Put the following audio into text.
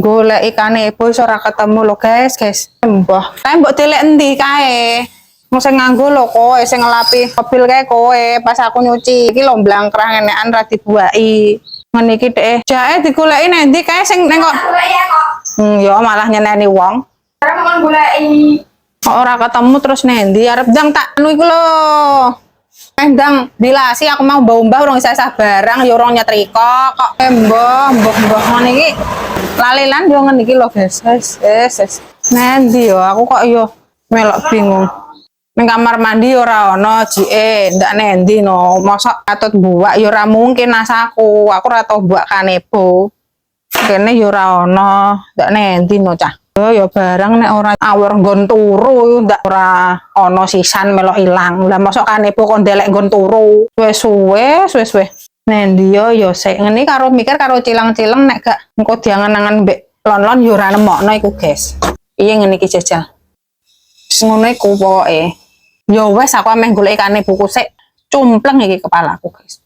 golek ikane ibu iso ora ketemu lho guys. Mbah, kae mbok delek endi kae? Wong sing nganggo lho kowe sing ngelapi mobil kae kowe pas aku nyuci iki lho blangkrang enekan ra dibuaki. Ngene iki dhek jae digoleki nang endi kae sing ning kok. Ya malah nyeneni wong. Ora mau goleki. Ora ketemu terus nang endi arep ndang tak anu iku lho. Ndang dilasi aku mau mbah-mbah urung isa barang ya urung nyetrika kok. Mbah ngene iki lalilan yo ngene iki lho guys. Nendi yo aku kok yo melok bingung. Ning kamar mandi ora ono jike, ndak nendi no. Mosok katut buak ya ora mungkin asaku. Aku ora tau buak kanebo. Kene ya ora ono, ndak nendi no cah. Ya barang nek ora awur nggon turu ndak ora ono sisan melok ilang. Lah mosok kanebo kon ndelek nggon turu. Suwe-suwe. Nendi yo sik ngene karo mikir karo cilang-cilang nek gak engko diangen-angen mbek lon-lon ya ora nemokno iku, guys. Piye ngene iki jajal. Ngono iku pokoke. Ya wes aku ameh golek kanebo sik cumpleng iki kepalaku, guys.